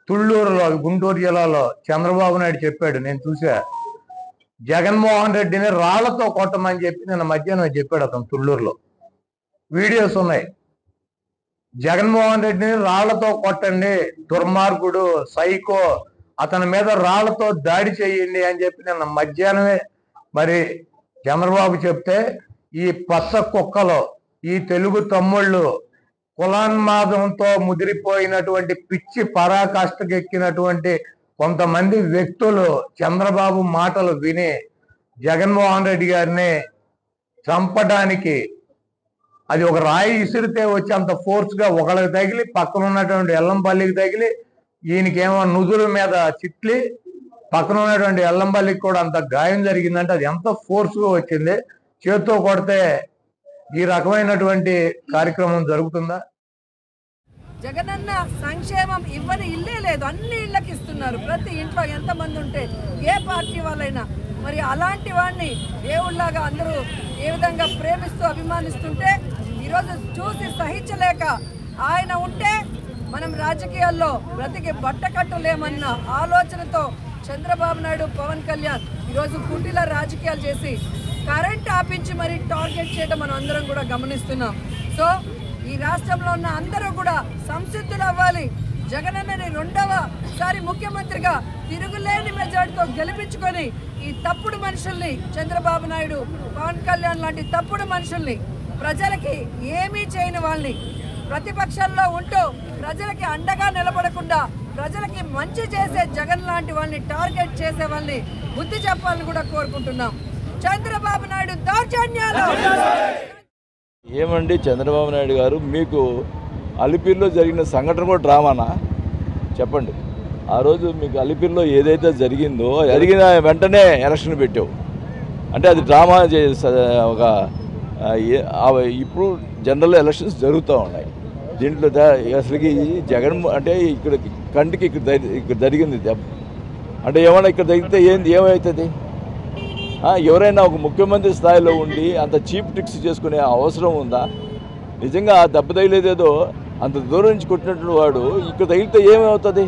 తుళ్ళూరులో, గుంటూరు జిల్లాలో చంద్రబాబు నాయుడు చెప్పాడు, నేను చూసా. జగన్మోహన్ రెడ్డిని రాళ్లతో కొట్టమని చెప్పి నిన్న మధ్యాహ్నం చెప్పాడు అతను. తుళ్ళూరులో వీడియోస్ ఉన్నాయి. జగన్మోహన్ రెడ్డిని రాళ్లతో కొట్టండి, దుర్మార్గుడు, సైకో, అతని మీద రాళ్లతో దాడి చేయండి అని చెప్పి నిన్న మధ్యాహ్నమే మరి చంద్రబాబు చెప్తే, ఈ పచ్చ కుక్కలో ఈ తెలుగు తమ్ముళ్ళు కులాన్మాదంతో ముదిరిపోయినటువంటి పిచ్చి పరాకాష్ఠకెక్కినటువంటి కొంతమంది వ్యక్తులు చంద్రబాబు మాటలు విని జగన్మోహన్ రెడ్డి గారిని చంపడానికి అది ఒక రాయి ఇసిరితే వచ్చి అంత ఫోర్స్ గా ఒకళ్ళకి తగిలి, పక్కన ఉన్నటువంటి ఎల్లంపల్లికి తగిలి, ఈయనకేమో నుదురు మీద చిట్లి, పక్కన ఉన్నటువంటి ఎల్లంపల్లికి కూడా అంత గాయం జరిగిందంటే అది ఎంత ఫోర్స్ గా వచ్చింది. చేత్తో కొడితే ఈ రకమైనటువంటి కార్యక్రమం జరుగుతుందా? జగనన్న సంక్షేమం ఇవ్వని ఇల్లే లేదు, అన్ని ఇళ్ళకి ఇస్తున్నారు. ప్రతి ఇంట్లో ఎంతమంది ఉంటే ఏ పార్టీ వాళ్ళైనా మరి అలాంటి వాడిని దేవుళ్ళలాగా అందరూ ఏ విధంగా ప్రేమిస్తూ అభిమానిస్తుంటే ఈరోజు చూసి సహించలేక ఆయన ఉంటే మనం రాజకీయాల్లో బ్రతికి బట్టకట్టులేమన్న ఆలోచనతో చంద్రబాబు నాయుడు, పవన్ కళ్యాణ్ ఈరోజు కుటిల రాజకీయాలు చేసి కరెంట్ ఆపించి మరి టార్గెట్ చేయడం మనం అందరం కూడా గమనిస్తున్నాం. సో ఈ రాష్ట్రంలో ఉన్న అందరూ కూడా సంసిద్ధులు అవ్వాలి. జగనన్నని రెండవసారి ముఖ్యమంత్రిగా తిరుగులేని మెజార్టీతో గెలిపించుకొని ఈ తప్పుడు మనుషుల్ని, చంద్రబాబు నాయుడు, పవన్ కళ్యాణ్ లాంటి తప్పుడు మనుషుల్ని, ప్రజలకి ఏమీ చేయని వాళ్ళని, ప్రతిపక్షాల్లో ఉంటూ ప్రజలకి అండగా నిలబడకుండా ప్రజలకి మంచి చేసే జగన్ లాంటి వాళ్ళని టార్గెట్ చేసే వాళ్ళని బుద్ధి చెప్పాలని కూడా కోరుకుంటున్నాం. చంద్రబాబు నాయుడు దౌర్జన్యాలు ఏమండి? చంద్రబాబు నాయుడు గారు, మీకు అలిపిరిలో జరిగిన సంఘటన కూడా డ్రామానా? చెప్పండి. ఆ రోజు మీకు అలిపిరిలో ఏదైతే జరిగిందో జరిగిన వెంటనే ఎలక్షన్ పెట్టావు అంటే అది డ్రామా ఒక ఇప్పుడు జనరల్ ఎలక్షన్స్ జరుగుతూ ఉన్నాయి. దీంట్లో అసలుకి జగన్ అంటే ఇక్కడ కంటికి ఇక్కడ జరిగింది అంటే ఏమన్నా ఇక్కడ జరిగితే ఏమవుతుంది? ఎవరైనా ఒక ముఖ్యమంత్రి స్థాయిలో ఉండి అంత చీప్ ట్రిక్స్ చేసుకునే అవసరం ఉందా? నిజంగా ఆ దెబ్బ తగిలేదేదో అంత దూరం నుంచి కొట్టినటువంటి వాడు ఇక్కడ తగిలితే ఏమవుతుంది?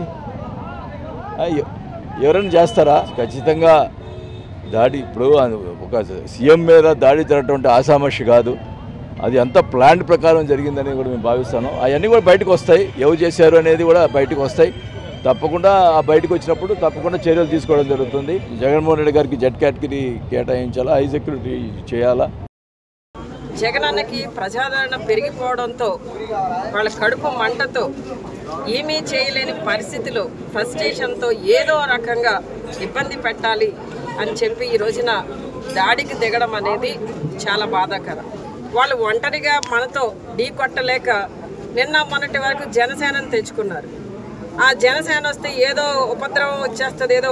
ఎవరైనా చేస్తారా? ఖచ్చితంగా దాడి ఇప్పుడు ఒక సీఎం మీద దాడి జరగటువంటి ఆషామాషి కాదు. అది అంతా ప్లాన్ ప్రకారం జరిగిందని కూడా మేము భావిస్తాను. అవన్నీ కూడా బయటకు వస్తాయి, ఎవరు చేశారు అనేది కూడా బయటకు వస్తాయి. తప్పకుండా ఆ బయటకు వచ్చినప్పుడు తప్పకుండా చర్యలు తీసుకోవడం జరుగుతుంది. జగన్మోహన్ రెడ్డి గారికి జెడ్ కేటగిరీ కేటాయించాలా, హై సెక్యూరిటీ చేయాలా? జగనన్నకి ప్రజాదరణ పెరిగిపోవడంతో వాళ్ళ కడుపు మంటతో ఏమీ చేయలేని పరిస్థితిలో ఫ్రస్ట్రేషన్తో ఏదో రకంగా ఇబ్బంది పెట్టాలి అని చెప్పి ఈ రోజున దాడికి దిగడం అనేది చాలా బాధాకరం. వాళ్ళు ఒంటరిగా మనతో ఢీ కొట్టలేక నిన్న మొన్నటి వరకు జనసేనను తెచ్చుకున్నారు. ఆ జనసేన వస్తే ఏదో ఉపద్రవం వచ్చేస్తుంది, ఏదో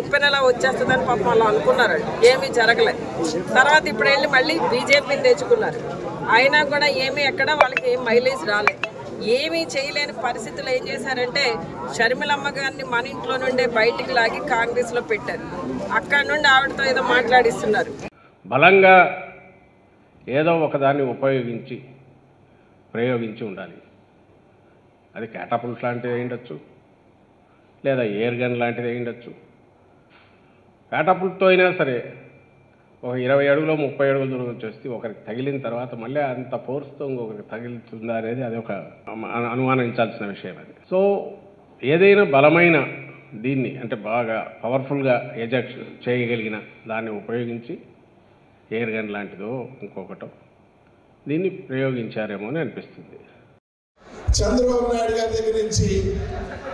ఉప్పెనలా వచ్చేస్తుంది అని పాపం వాళ్ళు అనుకున్నారు. ఏమీ జరగలేదు. తర్వాత ఇప్పుడు వెళ్ళి మళ్ళీ బీజేపీని తెచ్చుకున్నారు. అయినా కూడా ఏమీ ఎక్కడ వాళ్ళకి ఏం మైలేజ్ రాలేదు. ఏమీ చేయలేని పరిస్థితులు ఏం చేశారంటే షర్మిలమ్మ గారిని మన ఇంట్లో నుండే బయటికి లాగి కాంగ్రెస్లో పెట్టారు. అక్కడ నుండి ఆవిడతో ఏదో మాట్లాడిస్తున్నారు. బలంగా ఏదో ఒకదాన్ని ప్రయోగించి ఉండాలి. అది క్యాటపుల్ట్ లాంటిది అయ్యుండొచ్చు, లేదా ఎయిర్ గన్ లాంటిది అయ్యుండొచ్చు. క్యాటపుల్ట్తో అయినా సరే ఒక 20 అడుగులో 30 అడుగుల దూరం వచ్చేస్తే ఒకరికి తగిలిన తర్వాత మళ్ళీ అంత ఫోర్స్తో ఇంకొకరికి తగిలితుందా అనేది అది ఒక అనుమానించాల్సిన విషయం. అది సో ఏదైనా బలమైన దీన్ని అంటే బాగా పవర్ఫుల్గా ఎజెక్ట్ చేయగలిగిన దాన్ని ఉపయోగించి ఎయిర్ గన్ లాంటిదో ఇంకొకటో దీన్ని ప్రయోగించారేమో అని అనిపిస్తుంది. చంద్రబాబు నాయుడు గారి దగ్గర నుంచి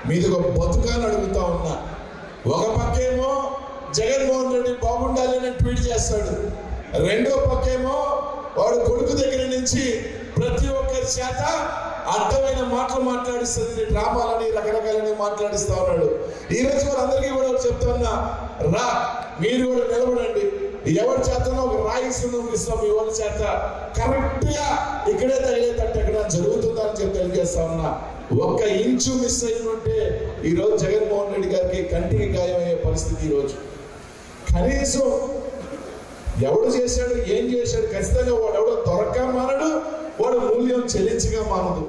మీది ఒక బతుకాన్ని అడుగుతా ఉన్నా. ఒక పక్కేమో జగన్మోహన్ రెడ్డి బాగుండాలి అని ట్వీట్ చేస్తాడు, రెండో పక్కేమో వాడు కొడుకు దగ్గర నుంచి ప్రతి ఒక్కరి చేత అర్థమైన మాటలు మాట్లాడిస్తుంది, డ్రామాలని రకరకాలని మాట్లాడిస్తా ఉన్నాడు. ఈ రోజు వాళ్ళందరికీ కూడా చెప్తున్నా, రా మీరు కూడా నిలబడండి, ఎవరి చేతనో ఒక రాయి ఇస్తున్నాం మీ వాళ్ళ చేత కరెక్ట్ గా ఇక్కడే తగిలేటట్టు ఎక్కడ జరుగుతుందని చెప్పి తెలియజేస్తా ఉన్నా. ఒక్క ఇంచు మిస్ అయినట్టే ఈరోజు జగన్మోహన్ రెడ్డి గారికి కంటికి గాయమయ్యే పరిస్థితి. ఈరోజు కనీసం ఎవడు చేశాడు, ఏం చేశాడు, ఖచ్చితంగా వాడు ఎవడో దొరక్క మానడు, వాడు మూల్యం చెల్లించగా మానదు.